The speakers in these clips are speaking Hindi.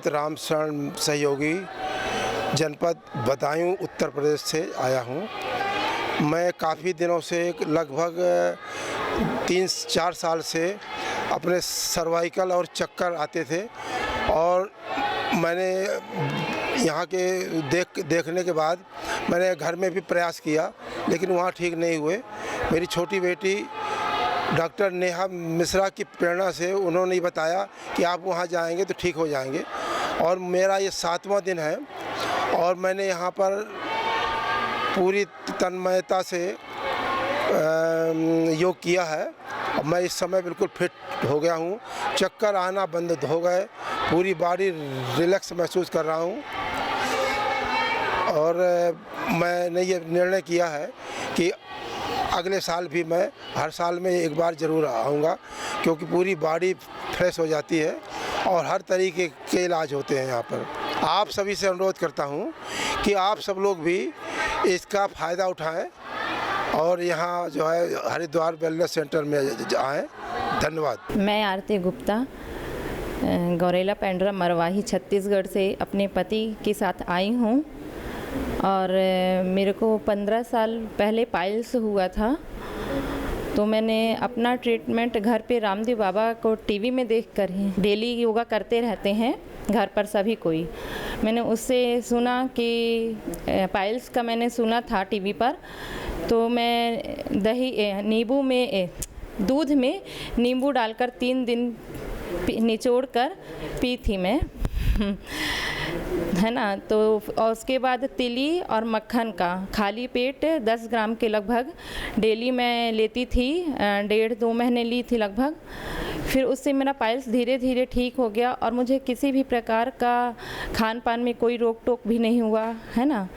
अमित राम शरण सहयोगी, जनपद बदायूं, उत्तर प्रदेश से आया हूँ। मैं काफ़ी दिनों से लगभग 3-4 साल से अपने सर्वाइकल और चक्कर आते थे और मैंने यहाँ के देखने के बाद मैंने घर में भी प्रयास किया, लेकिन वहाँ ठीक नहीं हुए। मेरी छोटी बेटी डॉक्टर नेहा मिश्रा की प्रेरणा से उन्होंने बताया कि आप वहाँ जाएंगे तो ठीक हो जाएंगे, और मेरा ये 7वां दिन है और मैंने यहाँ पर पूरी तन्मयता से योग किया है और मैं इस समय बिल्कुल फिट हो गया हूँ। चक्कर आना बंद हो गए, पूरी बॉडी रिलैक्स महसूस कर रहा हूँ और मैंने ये निर्णय किया है कि अगले साल भी मैं हर साल में एक बार ज़रूर आऊँगा, क्योंकि पूरी बॉडी फ्रेश हो जाती है और हर तरीके के इलाज होते हैं यहाँ पर। आप सभी से अनुरोध करता हूँ कि आप सब लोग भी इसका फ़ायदा उठाएं और यहाँ जो है हरिद्वार वेलनेस सेंटर में आएँ। धन्यवाद। मैं आरती गुप्ता गौरेला पेंड्रा मरवाही छत्तीसगढ़ से अपने पति के साथ आई हूँ और मेरे को 15 साल पहले पाइल्स हुआ था, तो मैंने अपना ट्रीटमेंट घर पे रामदेव बाबा को टीवी में देखकर ही, डेली योगा करते रहते हैं घर पर सभी कोई, मैंने उससे सुना कि पाइल्स का मैंने सुना था टीवी पर, तो मैं दूध में नींबू डालकर 3 दिन निचोड़ कर पी थी मैं है ना। तो और उसके बाद तिली और मक्खन का खाली पेट 10 ग्राम के लगभग डेली मैं लेती थी, 1.5-2 महीने ली थी लगभग। फिर उससे मेरा पाइल्स धीरे धीरे ठीक हो गया और मुझे किसी भी प्रकार का खान पान में कोई रोक टोक भी नहीं हुआ है ना।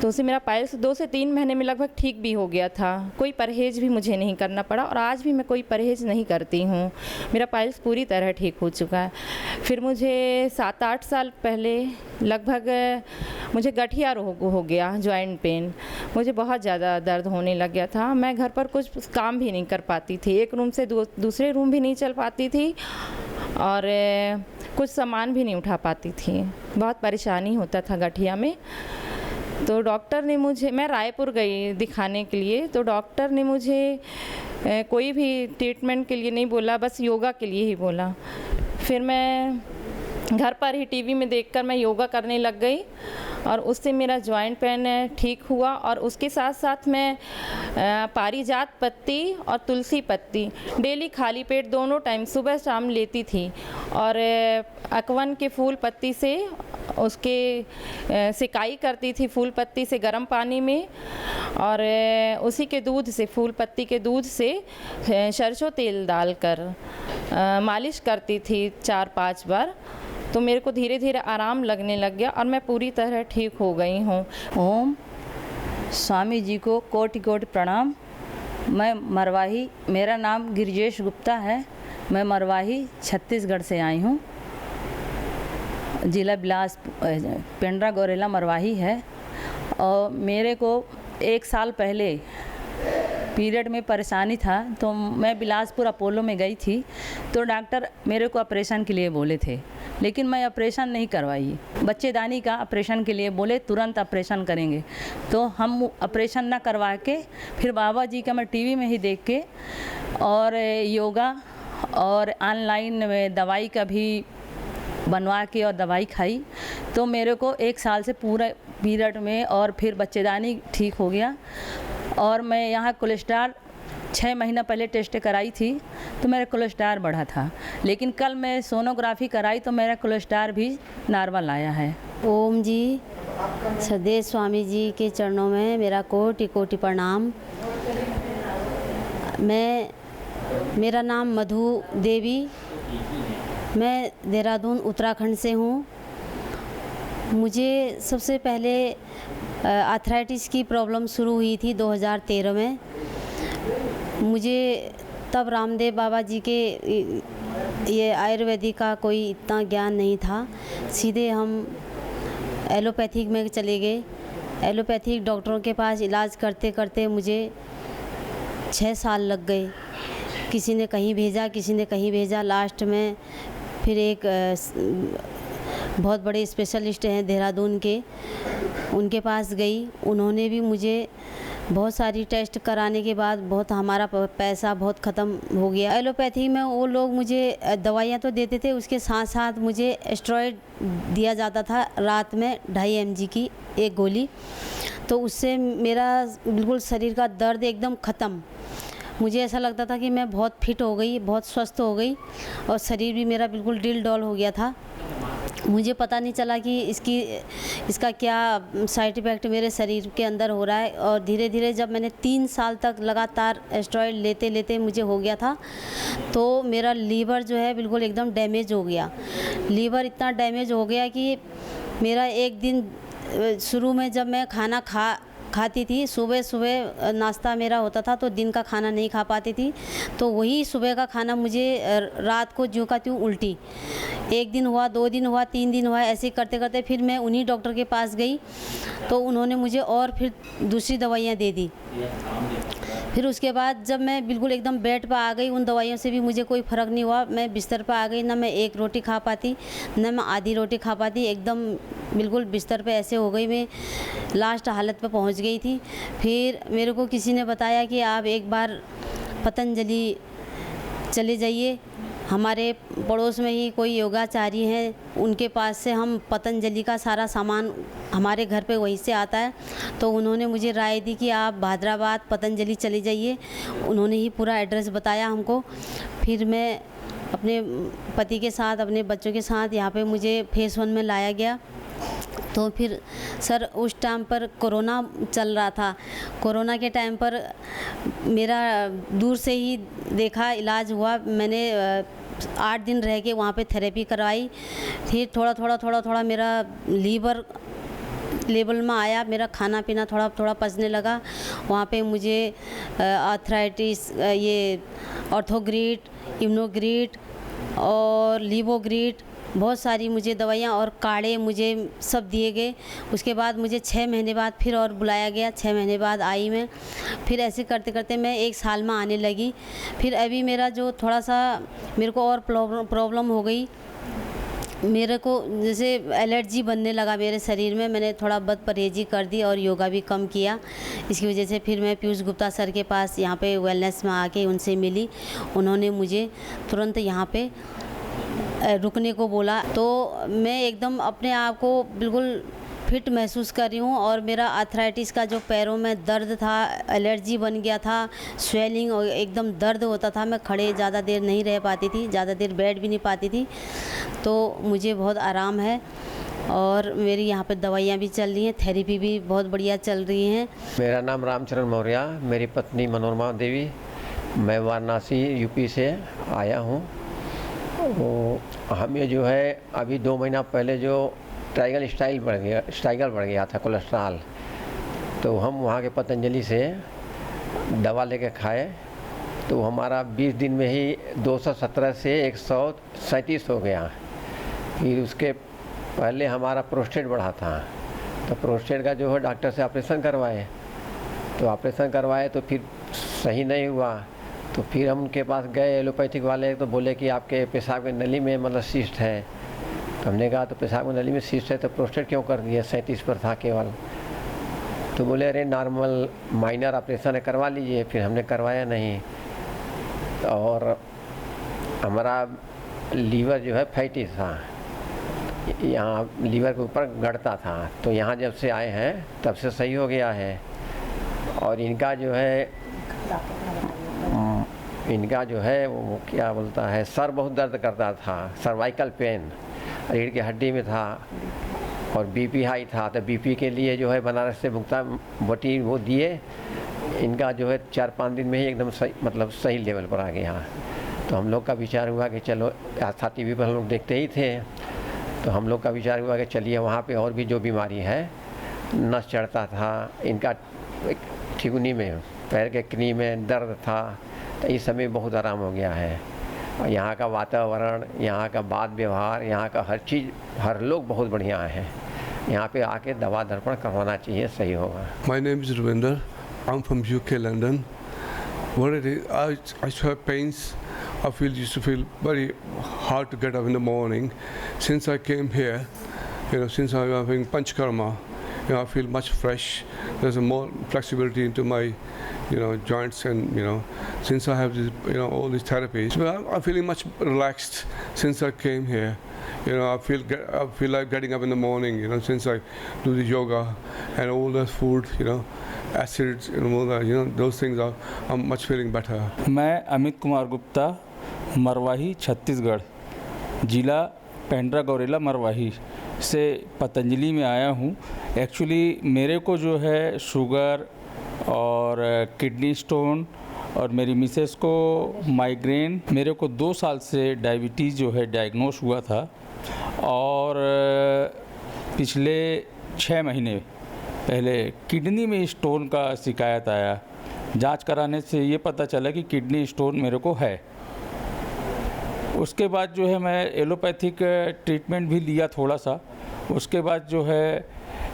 तो उससे मेरा पाइल्स 2 से 3 महीने में लगभग ठीक भी हो गया था, कोई परहेज़ भी मुझे नहीं करना पड़ा और आज भी मैं कोई परहेज़ नहीं करती हूँ। मेरा पाइल्स पूरी तरह ठीक हो चुका है। फिर मुझे 7-8 साल पहले लगभग मुझे गठिया रोग हो गया, जॉइंट पेन, मुझे बहुत ज़्यादा दर्द होने लग गया था। मैं घर पर कुछ काम भी नहीं कर पाती थी, एक रूम से दूसरे रूम भी नहीं चल पाती थी और कुछ सामान भी नहीं उठा पाती थी, बहुत परेशानी होता था गठिया में। तो डॉक्टर ने मैं रायपुर गई दिखाने के लिए, तो डॉक्टर ने मुझे कोई भी ट्रीटमेंट के लिए नहीं बोला, बस योगा के लिए ही बोला। फिर मैं घर पर ही टीवी में देखकर मैं योगा करने लग गई और उससे मेरा जॉइंट पेन ठीक हुआ और उसके साथ साथ मैं पारिजात पत्ती और तुलसी पत्ती डेली खाली पेट दोनों टाइम सुबह शाम लेती थी और अकवन के फूल पत्ती से उसके सिकाई करती थी, फूल पत्ती से गर्म पानी में, और उसी के दूध से, फूल पत्ती के दूध से सरसों तेल डालकर मालिश करती थी 4-5 बार। तो मेरे को धीरे धीरे आराम लगने लग गया और मैं पूरी तरह ठीक हो गई हूँ। ओम स्वामी जी को कोटि कोटि प्रणाम। मैं मरवाही, मेरा नाम गिरिजेश गुप्ता है। मैं मरवाही छत्तीसगढ़ से आई हूँ। ज़िला बिलासपुर, पेंड्रा गौरेला मरवाही है। और मेरे को 1 साल पहले पीरियड में परेशानी था, तो मैं बिलासपुर अपोलो में गई थी, तो डॉक्टर मेरे को ऑपरेशन के लिए बोले थे, लेकिन मैं ऑपरेशन नहीं करवाई। बच्चेदानी का ऑपरेशन के लिए बोले, तुरंत ऑपरेशन करेंगे, तो हम ऑपरेशन ना करवा के फिर बाबा जी का मैं टीवी में ही देख के और योगा और ऑनलाइन में दवाई का भी बनवा के और दवाई खाई, तो मेरे को 1 साल से पूरा पीरियड में और फिर बच्चेदानी ठीक हो गया। और मैं यहाँ कोलेस्ट्रॉल 6 महीना पहले टेस्ट कराई थी, तो मेरा कोलेस्ट्रॉल बढ़ा था, लेकिन कल मैं सोनोग्राफी कराई तो मेरा कोलेस्ट्रॉल भी नॉर्मल आया है। ओम जी, सदैव स्वामी जी के चरणों में मेरा कोटि कोटि प्रणाम। मेरा नाम मधु देवी, मैं देहरादून उत्तराखंड से हूँ। मुझे सबसे पहले आर्थराइटिस की प्रॉब्लम शुरू हुई थी 2013 में। मुझे तब रामदेव बाबा जी के ये आयुर्वेदिक का कोई इतना ज्ञान नहीं था, सीधे हम एलोपैथिक में चले गए। एलोपैथिक डॉक्टरों के पास इलाज करते करते मुझे 6 साल लग गए। किसी ने कहीं भेजा, किसी ने कहीं भेजा, लास्ट में फिर एक बहुत बड़े स्पेशलिस्ट हैं देहरादून के, उनके पास गई। उन्होंने भी मुझे बहुत सारी टेस्ट कराने के बाद बहुत हमारा पैसा बहुत ख़त्म हो गया। एलोपैथी में वो लोग मुझे दवाइयाँ तो देते थे, उसके साथ साथ मुझे स्टेरॉइड दिया जाता था रात में 2.5 mg की एक गोली। तो उससे मेरा बिल्कुल शरीर का दर्द एकदम ख़त्म। मुझे ऐसा लगता था कि मैं बहुत फिट हो गई, बहुत स्वस्थ हो गई और शरीर भी मेरा बिल्कुल डिल डॉल हो गया था। मुझे पता नहीं चला कि इसका क्या साइड इफ़ेक्ट मेरे शरीर के अंदर हो रहा है। और धीरे धीरे जब मैंने 3 साल तक लगातार स्टेरॉइड लेते लेते मुझे हो गया था, तो मेरा लीवर जो है बिल्कुल एकदम डैमेज हो गया। लीवर इतना डैमेज हो गया कि मेरा एक दिन शुरू में जब मैं खाना खाती थी, सुबह सुबह नाश्ता मेरा होता था तो दिन का खाना नहीं खा पाती थी, तो वही सुबह का खाना मुझे रात को ज्यों का त्यों उल्टी। 1 दिन हुआ, 2 दिन हुआ, 3 दिन हुआ, ऐसे करते करते फिर मैं उन्हीं डॉक्टर के पास गई तो उन्होंने मुझे और फिर दूसरी दवाइयाँ दे दी। फिर उसके बाद जब मैं बिल्कुल एकदम बेड पर आ गई, उन दवाइयों से भी मुझे कोई फ़र्क नहीं हुआ। मैं बिस्तर पर आ गई, ना मैं 1 रोटी खा पाती, ना मैं आधी रोटी खा पाती, एकदम बिल्कुल बिस्तर पे ऐसे हो गई, मैं लास्ट हालत पे पहुंच गई थी। फिर मेरे को किसी ने बताया कि आप एक बार पतंजलि चले जाइए। हमारे पड़ोस में ही कोई योगाचार्य हैं, उनके पास से हम पतंजलि का सारा सामान हमारे घर पे वहीं से आता है, तो उन्होंने मुझे राय दी कि आप भादराबाद पतंजलि चले जाइए। उन्होंने ही पूरा एड्रेस बताया हमको। फिर मैं अपने पति के साथ, अपने बच्चों के साथ यहाँ पे मुझे फेज़ 1 में लाया गया। तो फिर सर उस टाइम पर कोरोना चल रहा था। कोरोना के टाइम पर मेरा दूर से ही देखा इलाज हुआ। मैंने 8 दिन रह के वहाँ पे थेरेपी करवाई। फिर थोड़ा मेरा लीवर लेवल में आया, मेरा खाना पीना थोड़ा पचने लगा। वहाँ पे मुझे आर्थराइटिस, ये ऑर्थोग्रिड, इम्यूनोग्रिड और लिवोग्रिड, बहुत सारी मुझे दवाइयाँ और काढ़े मुझे सब दिए गए। उसके बाद मुझे 6 महीने बाद फिर और बुलाया गया। 6 महीने बाद आई मैं। फिर ऐसे करते करते मैं 1 साल में आने लगी। फिर अभी मेरा जो थोड़ा सा मेरे को और प्रॉब्लम हो गई, मेरे को जैसे एलर्जी बनने लगा मेरे शरीर में। मैंने थोड़ा बद परहेजी कर दी और योगा भी कम किया। इसकी वजह से फिर मैं पीयूष गुप्ता सर के पास यहाँ पे वेलनेस में आके उनसे मिली। उन्होंने मुझे तुरंत यहाँ पे रुकने को बोला, तो मैं एकदम अपने आप को बिल्कुल फिट महसूस कर रही हूँ। और मेरा आर्थराइटिस का जो पैरों में दर्द था, एलर्जी बन गया था, स्वेलिंग और एकदम दर्द होता था। मैं खड़े ज़्यादा देर नहीं रह पाती थी, ज़्यादा देर बैठ भी नहीं पाती थी। तो मुझे बहुत आराम है और मेरी यहाँ पे दवाइयाँ भी चल रही हैं, थेरेपी भी बहुत बढ़िया चल रही हैं। मेरा नाम रामचरण मौर्य, मेरी पत्नी मनोरमा देवी। मैं वाराणसी यूपी से आया हूँ। वो हमें जो है अभी 2 महीना पहले जो स्टाइगल बढ़ गया था, कोलेस्ट्रॉल। तो हम वहाँ के पतंजलि से दवा लेके खाए, तो हमारा 20 दिन में ही 217 से 137 हो गया। फिर उसके पहले हमारा प्रोस्टेट बढ़ा था, तो प्रोस्टेट का जो है डॉक्टर से ऑपरेशन करवाए। तो फिर सही नहीं हुआ। तो फिर हम उनके पास गए एलोपैथिक वाले, तो बोले कि आपके पेशाब की नली में मतलब सिस्ट है। तो हमने कहा तो पेशाब की नली में सिस्ट है तो प्रोस्टेट क्यों कर दिया, 37 पर था केवल। तो बोले अरे नॉर्मल माइनर ऑपरेशन है, करवा लीजिए। फिर हमने करवाया नहीं। और हमारा लीवर जो है फैटी था, यहाँ लीवर के ऊपर गड़ता था। तो यहाँ जब से आए हैं तब से सही हो गया है। और इनका जो है वो क्या बोलता है, सर बहुत दर्द करता था, सर्वाइकल पेन रीढ़ की हड्डी में था। और बीपी हाई था, तो बीपी के लिए जो है बनारस से भुगतान बटी वो दिए। इनका जो है 4-5 दिन में ही एकदम सही, मतलब सही लेवल पर आ गया। तो हम लोग का विचार हुआ कि चलो, आस्था टीवी पर हम लोग देखते ही थे, तो हम लोग का विचार हुआ कि चलिए वहाँ पे और भी जो बीमारी है, नस चढ़ता था इनका, ठिगुनी में, पैर के कनी में दर्द था, तो इस समय बहुत आराम हो गया है। और यहाँ का वातावरण, यहाँ का बात व्यवहार, यहाँ का हर चीज़, हर लोग बहुत बढ़िया है। यहाँ पे आके दवा दर्पण करवाना चाहिए, सही होगा। My name is Ravinder. I'm from UK, London. What it is, I have pains I used to feel very hard to get up in the morning. Since I came here, since I'm having Panchkarma, I feel much fresh. There's a more flexibility into my, joints, and since I have this, all these therapies, well, I'm feeling much relaxed since I came here. I feel like getting up in the morning. Since I do the yoga and all the food, acids and all that, those things I'm much feeling better. मैं अमित कुमार गुप्ता, मरवाही छत्तीसगढ़, ज़िला पेंड्रा गौरेला मरवाही से पतंजलि में आया हूँ। एक्चुअली मेरे को जो है शुगर और किडनी स्टोन और मेरी मिसेस को माइग्रेन, मेरे को 2 साल से डायबिटीज़ जो है डायग्नोस हुआ था और पिछले 6 महीने पहले किडनी में स्टोन का शिकायत आया। जांच कराने से ये पता चला कि किडनी स्टोन मेरे को है। उसके बाद जो है मैं एलोपैथिक ट्रीटमेंट भी लिया थोड़ा सा। उसके बाद जो है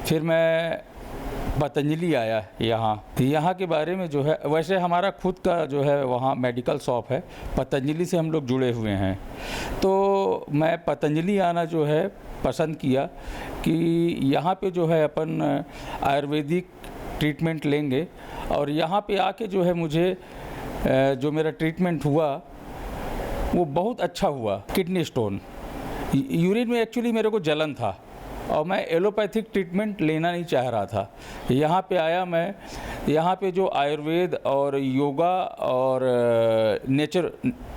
फिर मैं पतंजलि आया यहाँ के बारे में जो है, वैसे हमारा खुद का जो है वहाँ मेडिकल शॉप है, पतंजलि से हम लोग जुड़े हुए हैं। तो मैं पतंजलि आना जो है पसंद किया कि यहाँ पे जो है अपन आयुर्वेदिक ट्रीटमेंट लेंगे और यहाँ पे आके जो है मुझे जो मेरा ट्रीटमेंट हुआ वो बहुत अच्छा हुआ। किडनी स्टोन, यूरिन में एक्चुअली मेरे को जलन था और मैं एलोपैथिक ट्रीटमेंट लेना नहीं चाह रहा था। यहाँ पे आया मैं, यहाँ पे जो आयुर्वेद और योगा और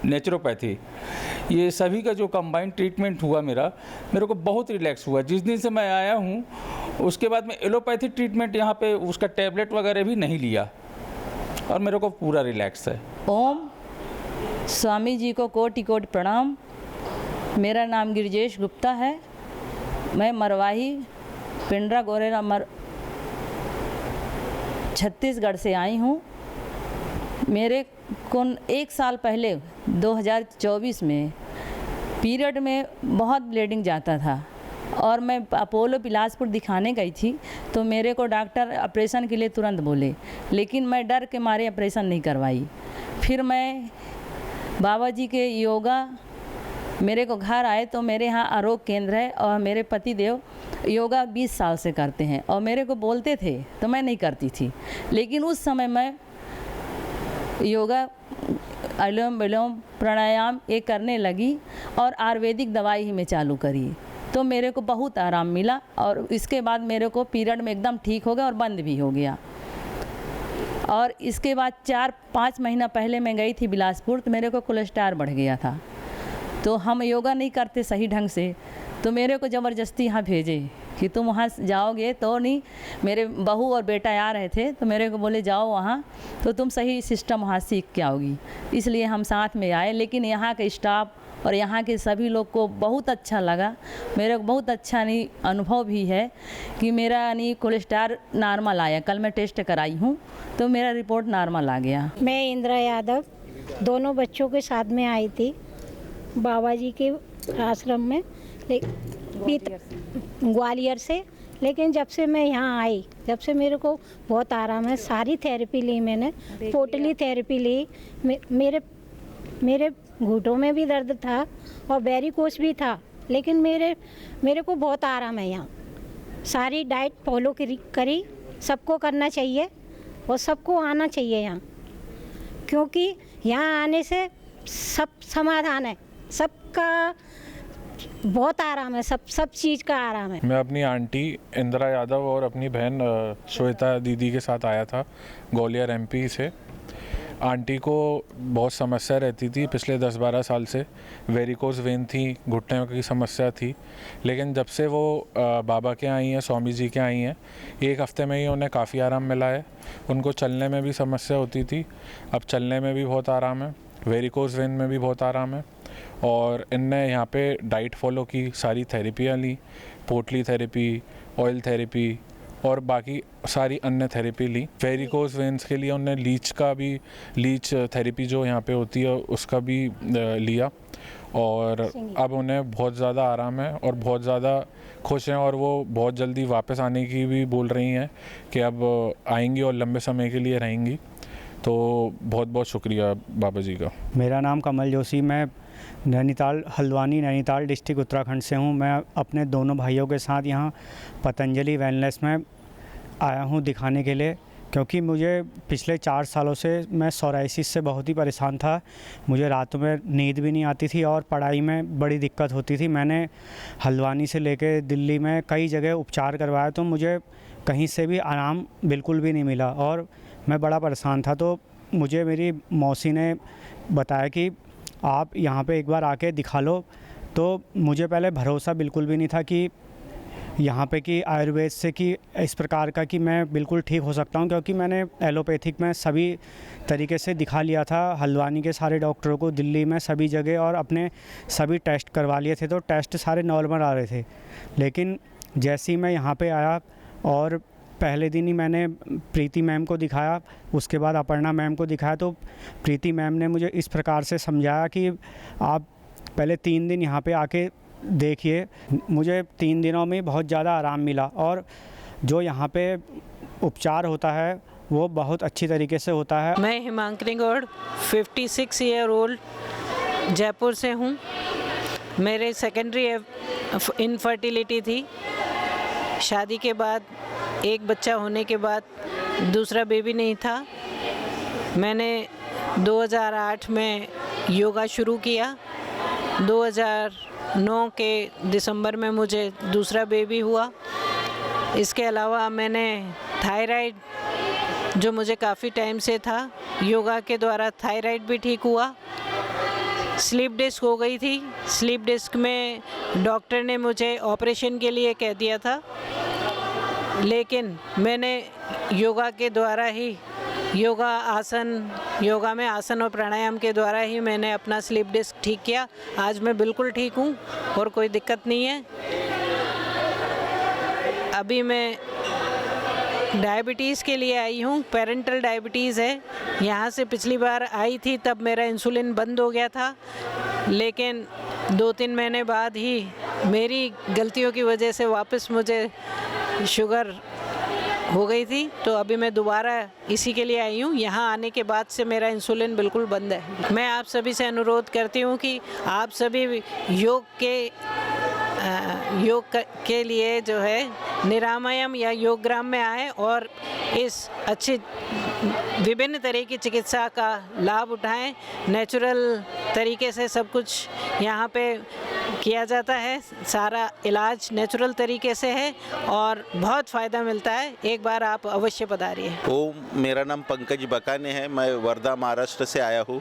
नेचुरोपैथी, ये सभी का जो कंबाइंड ट्रीटमेंट हुआ मेरे को बहुत रिलैक्स हुआ। जिस दिन से मैं आया हूँ उसके बाद मैं एलोपैथिक ट्रीटमेंट यहाँ पे उसका टैबलेट वगैरह भी नहीं लिया और मेरे को पूरा रिलैक्स है। ओम स्वामी जी को कोटि कोटि प्रणाम। मेरा नाम गिरिजेश गुप्ता है। मैं मरवाही पेंड्रा गौरेला छत्तीसगढ़ से आई हूँ। मेरे को 1 साल पहले 2024 में पीरियड में बहुत ब्लीडिंग जाता था और मैं अपोलो बिलासपुर दिखाने गई थी तो मेरे को डॉक्टर ऑपरेशन के लिए तुरंत बोले, लेकिन मैं डर के मारे ऑपरेशन नहीं करवाई। फिर मैं बाबा जी के योगा मेरे को घर आए तो मेरे यहाँ आरोग्य केंद्र है और मेरे पति देव योगा 20 साल से करते हैं और मेरे को बोलते थे तो मैं नहीं करती थी, लेकिन उस समय मैं योगा अनुलोम विलोम प्राणायाम ये करने लगी और आयुर्वेदिक दवाई ही मैं चालू करी तो मेरे को बहुत आराम मिला और इसके बाद मेरे को पीरियड में एकदम ठीक हो गया और बंद भी हो गया। और इसके बाद 4-5 महीना पहले मैं गई थी बिलासपुर तो मेरे को कोलेस्ट्रॉल बढ़ गया था। तो हम योगा नहीं करते सही ढंग से तो मेरे को ज़बरदस्ती यहाँ भेजे कि तुम वहाँ जाओगे तो नहीं। मेरे बहू और बेटा आ रहे थे तो मेरे को बोले जाओ वहाँ तो तुम सही सिस्टम वहाँ सीख के आओगी, इसलिए हम साथ में आए। लेकिन यहाँ के स्टाफ और यहाँ के सभी लोग को बहुत अच्छा लगा। मेरे को बहुत अच्छा नहीं अनुभव भी है कि मेरा नहीं कोलेस्ट्रॉल नॉर्मल आया। कल मैं टेस्ट कराई हूँ तो मेरा रिपोर्ट नॉर्मल आ गया। मैं इंदिरा यादव दोनों बच्चों के साथ में आई थी बाबा जी के आश्रम में ग्वालियर से। लेकिन जब से मैं यहाँ आई जब से मेरे को बहुत आराम है। सारी थेरेपी ली मैंने, पोटली थेरेपी ली, मेरे घुटनों में भी दर्द था और वेरिकोस भी था, लेकिन मेरे को बहुत आराम है यहाँ। सारी डाइट फॉलो करी, सबको करना चाहिए और सबको आना चाहिए यहाँ, क्योंकि यहाँ आने से सब समाधान है, सबका बहुत आराम है, सब चीज़ का आराम है। मैं अपनी आंटी इंदिरा यादव और अपनी बहन श्वेता दीदी के साथ आया था ग्वालियर एमपी से। आंटी को बहुत समस्या रहती थी पिछले 10-12 साल से, वेरिकोस वेन थी, घुटने की समस्या थी। लेकिन जब से वो बाबा के आई हैं, स्वामी जी के आई हैं, 1 हफ्ते में ही उन्हें काफ़ी आराम मिला है। उनको चलने में भी समस्या होती थी, अब चलने में भी बहुत आराम है, वेरिकोस वेन में भी बहुत आराम है। और इनने यहाँ पे डाइट फॉलो की, सारी थेरेपियाँ ली, पोटली थेरेपी, ऑयल थेरेपी और बाकी सारी अन्य थेरेपी ली। वेरिकोस वेन्स के लिए उन्होंने लीच थेरेपी जो यहाँ पे होती है उसका भी लिया और अब उन्हें बहुत ज़्यादा आराम है और बहुत ज़्यादा खुश हैं और वो बहुत जल्दी वापस आने की भी बोल रही हैं कि अब आएंगी और लंबे समय के लिए रहेंगी। तो बहुत बहुत शुक्रिया बाबा जी का। मेरा नाम कमल जोशी, मैं हल्द्वानी नैनीताल डिस्ट्रिक्ट उत्तराखंड से हूँ। मैं अपने दोनों भाइयों के साथ यहाँ पतंजलि वेलनेस में आया हूँ दिखाने के लिए, क्योंकि मुझे पिछले 4 सालों से मैं सोराइसिस से बहुत ही परेशान था। मुझे रातों में नींद भी नहीं आती थी और पढ़ाई में बड़ी दिक्कत होती थी। मैंने हल्द्वानी से लेकर दिल्ली में कई जगह उपचार करवाया, तो मुझे कहीं से भी आराम बिल्कुल भी नहीं मिला और मैं बड़ा परेशान था। तो मुझे मेरी मौसी ने बताया कि आप यहाँ पे एक बार आके दिखा लो। तो मुझे पहले भरोसा बिल्कुल भी नहीं था कि यहाँ पे कि आयुर्वेद से कि इस प्रकार का कि मैं बिल्कुल ठीक हो सकता हूँ, क्योंकि मैंने एलोपैथिक में सभी तरीके से दिखा लिया था हल्द्वानी के सारे डॉक्टरों को, दिल्ली में सभी जगह, और अपने सभी टेस्ट करवा लिए थे, तो टेस्ट सारे नॉर्मल आ रहे थे। लेकिन जैसे ही मैं यहाँ पे आया और पहले दिन ही मैंने प्रीति मैम को दिखाया, उसके बाद अपर्णा मैम को दिखाया, तो प्रीति मैम ने मुझे इस प्रकार से समझाया कि आप पहले 3 दिन यहाँ पे आके देखिए। मुझे 3 दिनों में बहुत ज़्यादा आराम मिला और जो यहाँ पे उपचार होता है वो बहुत अच्छी तरीके से होता है। मैं हिमांकनी गौड़ 56 ईयर ओल्ड जयपुर से हूँ। मेरे सेकेंडरी इनफर्टिलिटी थी। शादी के बाद एक बच्चा होने के बाद दूसरा बेबी नहीं था। मैंने 2008 में योगा शुरू किया। 2009 के दिसंबर में मुझे दूसरा बेबी हुआ। इसके अलावा मैंने थायराइड, जो मुझे काफ़ी टाइम से था, योगा के द्वारा थायराइड भी ठीक हुआ। स्लीप डिस्क हो गई थी। स्लीप डिस्क में डॉक्टर ने मुझे ऑपरेशन के लिए कह दिया था, लेकिन मैंने योगा के द्वारा ही योगा में आसन और प्राणायाम के द्वारा ही मैंने अपना स्लीप डिस्क ठीक किया। आज मैं बिल्कुल ठीक हूँ और कोई दिक्कत नहीं है। अभी मैं डायबिटीज़ के लिए आई हूँ। पेरेंटल डायबिटीज़ है। यहाँ से पिछली बार आई थी तब मेरा इंसुलिन बंद हो गया था, लेकिन 2-3 महीने बाद ही मेरी गलतियों की वजह से वापस मुझे शुगर हो गई थी। तो अभी मैं दोबारा इसी के लिए आई हूँ। यहाँ आने के बाद से मेरा इंसुलिन बिल्कुल बंद है। मैं आप सभी से अनुरोध करती हूँ कि आप सभी योग के लिए जो है निरामयम या योगग्राम में आए और इस अच्छी विभिन्न तरह की चिकित्सा का लाभ उठाएं। नेचुरल तरीके से सब कुछ यहाँ पे किया जाता है। सारा इलाज नेचुरल तरीके से है और बहुत फ़ायदा मिलता है। एक बार आप अवश्य पधारिए। मेरा नाम पंकज बकाने है। मैं वर्धा महाराष्ट्र से आया हूँ।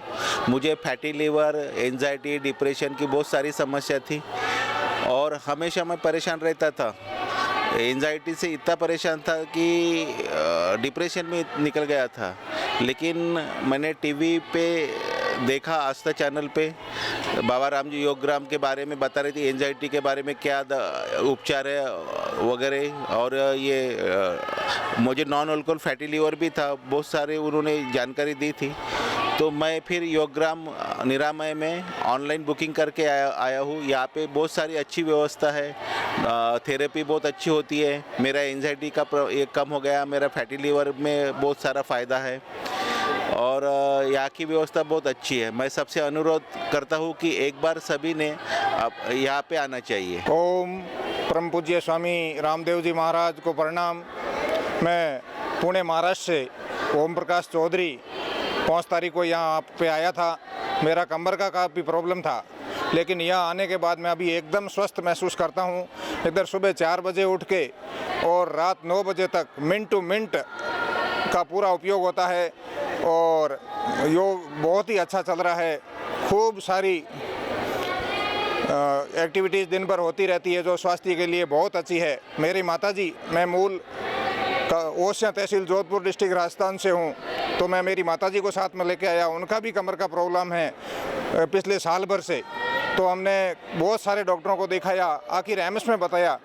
मुझे फैटी लीवर, एंजाइटी, डिप्रेशन की बहुत सारी समस्या थी और हमेशा मैं परेशान रहता था। एंजाइटी से इतना परेशान था कि डिप्रेशन में निकल गया था। लेकिन मैंने टीवी पे देखा, आस्था चैनल पे बाबा राम जी योगग्राम के बारे में बता रही थी, एंजाइटी के बारे में क्या उपचार है वगैरह, और ये मुझे नॉन अल्कोहल फैटी लीवर भी था, बहुत सारे उन्होंने जानकारी दी थी। तो मैं फिर योगग्राम निरामय में ऑनलाइन बुकिंग करके आया हूँ। यहाँ पे बहुत सारी अच्छी व्यवस्था है। थेरेपी बहुत अच्छी होती है। मेरा एंजाइटी का कम हो गया, मेरा फैटी लीवर में बहुत सारा फ़ायदा है और यहाँ की व्यवस्था बहुत अच्छी है। मैं सबसे अनुरोध करता हूँ कि एक बार सभी ने यहाँ पे आना चाहिए। ओम परम पूज्य स्वामी रामदेव जी महाराज को प्रणाम। मैं पुणे महाराष्ट्र से ओम प्रकाश चौधरी 5 तारीख को यहाँ पे आया था। मेरा कमर का काफ़ी प्रॉब्लम था, लेकिन यहाँ आने के बाद मैं अभी एकदम स्वस्थ महसूस करता हूँ। इधर सुबह 4 बजे उठ के और रात 9 बजे तक मिनट टू मिनट का पूरा उपयोग होता है और योग बहुत ही अच्छा चल रहा है। खूब सारी एक्टिविटीज़ दिन भर होती रहती है जो स्वास्थ्य के लिए बहुत अच्छी है। मेरी माताजी, मैं मूल ओसियां तहसील जोधपुर डिस्ट्रिक्ट राजस्थान से हूँ, तो मैं मेरी माताजी को साथ में लेके आया। उनका भी कमर का प्रॉब्लम है पिछले साल भर से, तो हमने बहुत सारे डॉक्टरों को दिखाया, आखिर एम्स में बताया,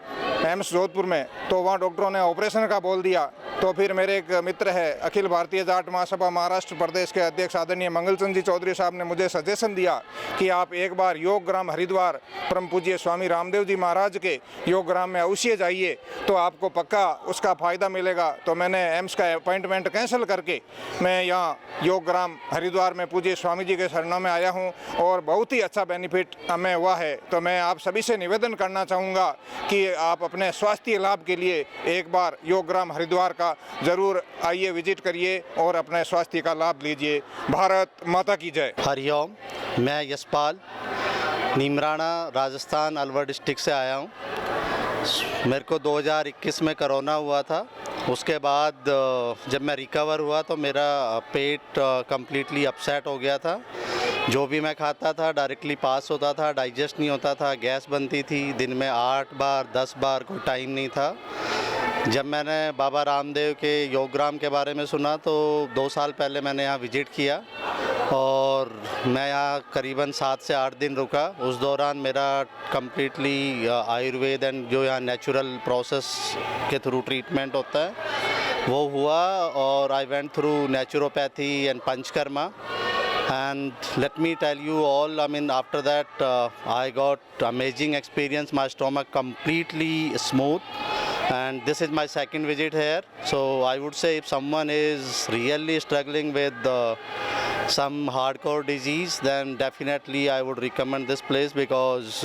एम्स जोधपुर में, तो वहाँ डॉक्टरों ने ऑपरेशन का बोल दिया। तो फिर मेरे एक मित्र है, अखिल भारतीय जाट महासभा महाराष्ट्र प्रदेश के अध्यक्ष आदरणीय मंगलचंद जी चौधरी साहब ने मुझे सजेशन दिया कि आप एक बार योग ग्राम हरिद्वार परम पूज्य स्वामी रामदेव जी महाराज के योग ग्राम में अवश्य जाइए, तो आपको पक्का उसका फ़ायदा मिलेगा। तो मैंने एम्स का अपॉइंटमेंट कैंसिल करके मैं यहाँ योग ग्राम हरिद्वार में पूज्य स्वामी जी के शरणों में आया हूँ और बहुत ही अच्छा बेनिफिट हमें हुआ है। तो मैं आप सभी से निवेदन करना चाहूँगा कि आप अपने स्वास्थ्य लाभ के लिए एक बार योग ग्राम हरिद्वार का ज़रूर आइए, विजिट करिए और अपने स्वास्थ्य का लाभ लीजिए। भारत माता की जय। हरिओम, मैं यशपाल नीमराणा राजस्थान अलवर डिस्ट्रिक्ट से आया हूँ। मेरे को 2021 में कोरोना हुआ था। उसके बाद जब मैं रिकवर हुआ तो मेरा पेट कम्प्लीटली अपसेट हो गया था। जो भी मैं खाता था डायरेक्टली पास होता था, डाइजेस्ट नहीं होता था, गैस बनती थी, दिन में 8 बार 10 बार कोई टाइम नहीं था। जब मैंने बाबा रामदेव के योग ग्राम के बारे में सुना तो 2 साल पहले मैंने यहाँ विजिट किया और मैं यहाँ करीबन 7 से 8 दिन रुका। उस दौरान मेरा कम्प्लीटली आयुर्वेद एंड जो यहाँ नेचुरल प्रोसेस के थ्रू ट्रीटमेंट होता है वो हुआ और I went through naturopathy and panchakarma. And let me tell you all, I mean, after that I got amazing experience. My stomach completely smooth, and this is my second visit here. So I would say if someone is really struggling with some hardcore disease, then definitely I would recommend this place, because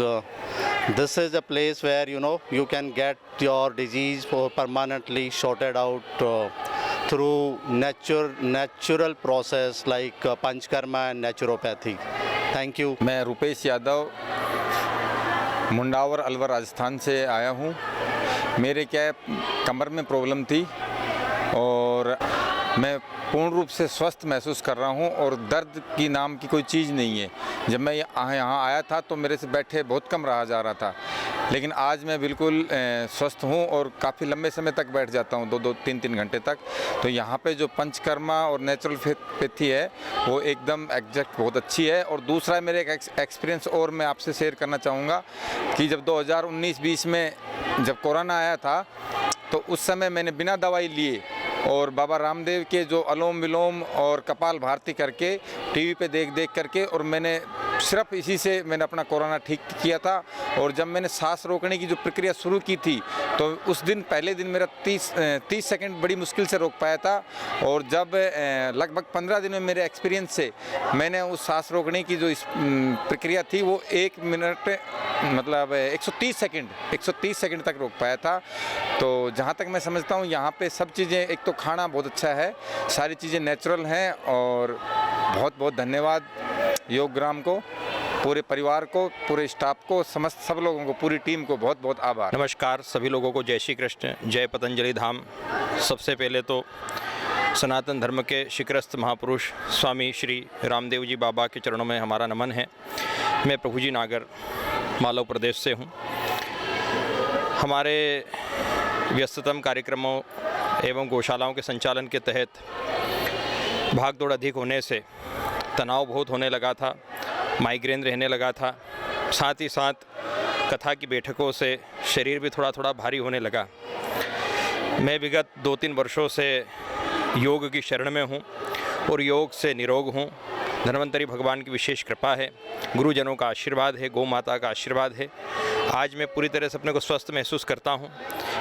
this is a place where you can get your disease permanently sorted out through natural process like panchakarma and naturopathy. Thank you. मैं रुपेश यादव मुंडावर अलवर राजस्थान से आया हूँ। मेरे क्या कमर में प्रॉब्लम थी और मैं पूर्ण रूप से स्वस्थ महसूस कर रहा हूँ और दर्द की नाम की कोई चीज़ नहीं है। जब मैं यहाँ आया था तो मेरे से बैठे बहुत कम रहा जा रहा था, लेकिन आज मैं बिल्कुल स्वस्थ हूँ और काफ़ी लंबे समय तक बैठ जाता हूँ, 2-3 घंटे तक। तो यहाँ पे जो पंचकर्मा और नेचुरोपैथी है वो एकदम एग्जैक्ट बहुत अच्छी है। और दूसरा मेरे एक एक्सपीरियंस और मैं आपसे शेयर करना चाहूँगा कि जब 2019-20 में जब कोरोना आया था तो उस समय मैंने बिना दवाई लिए और बाबा रामदेव के जो अनुलोम विलोम और कपाल भारती करके टीवी पे देख करके और मैंने सिर्फ इसी से मैंने अपना कोरोना ठीक किया था। और जब मैंने सांस रोकने की जो प्रक्रिया शुरू की थी तो उस दिन पहले दिन मेरा 30 सेकंड बड़ी मुश्किल से रोक पाया था। और जब लगभग 15 दिन में मेरे एक्सपीरियंस से मैंने उस सांस रोकने की जो इस प्रक्रिया थी वो 1 मिनट मतलब 130 सेकंड तक रोक पाया था। तो जहाँ तक मैं समझता हूँ यहाँ पे सब चीज़ें, एक तो खाना बहुत अच्छा है, सारी चीज़ें नेचुरल हैं। और बहुत बहुत धन्यवाद योग ग्राम को, पूरे परिवार को, पूरे स्टाफ को, समस्त सब लोगों को, पूरी टीम को बहुत बहुत आभार। नमस्कार सभी लोगों को, जय श्री कृष्ण, जय पतंजलि धाम। सबसे पहले तो सनातन धर्म के शिखरस्थ महापुरुष स्वामी श्री रामदेव जी बाबा के चरणों में हमारा नमन है। मैं प्रभुजी नागर मालव प्रदेश से हूँ। हमारे व्यस्ततम कार्यक्रमों एवं गौशालाओं के संचालन के तहत भागदौड़ अधिक होने से तनाव बहुत होने लगा था, माइग्रेन रहने लगा था, साथ ही साथ कथा की बैठकों से शरीर भी थोड़ा थोड़ा भारी होने लगा। मैं विगत 2-3 वर्षों से योग की शरण में हूँ और योग से निरोग हूँ। धन्वंतरी भगवान की विशेष कृपा है, गुरुजनों का आशीर्वाद है, गौ माता का आशीर्वाद है। आज मैं पूरी तरह से अपने को स्वस्थ महसूस करता हूँ।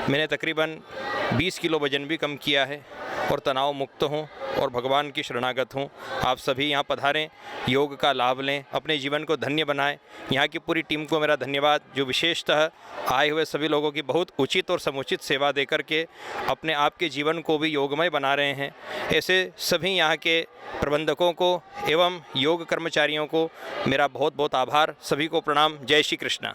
मैंने तकरीबन 20 किलो वजन भी कम किया है और तनाव मुक्त हूँ और भगवान की शरणागत हूँ। आप सभी यहाँ पधारें, योग का लाभ लें, अपने जीवन को धन्य बनाएं। यहाँ की पूरी टीम को मेरा धन्यवाद, जो विशेषतः आए हुए सभी लोगों की बहुत उचित और समुचित सेवा देकर के अपने आप के जीवन को भी योगमय बना रहे हैं। ऐसे सभी यहाँ के प्रबंधकों को एवं योग कर्मचारियों को मेरा बहुत बहुत आभार। सभी को प्रणाम। जय श्री कृष्ण।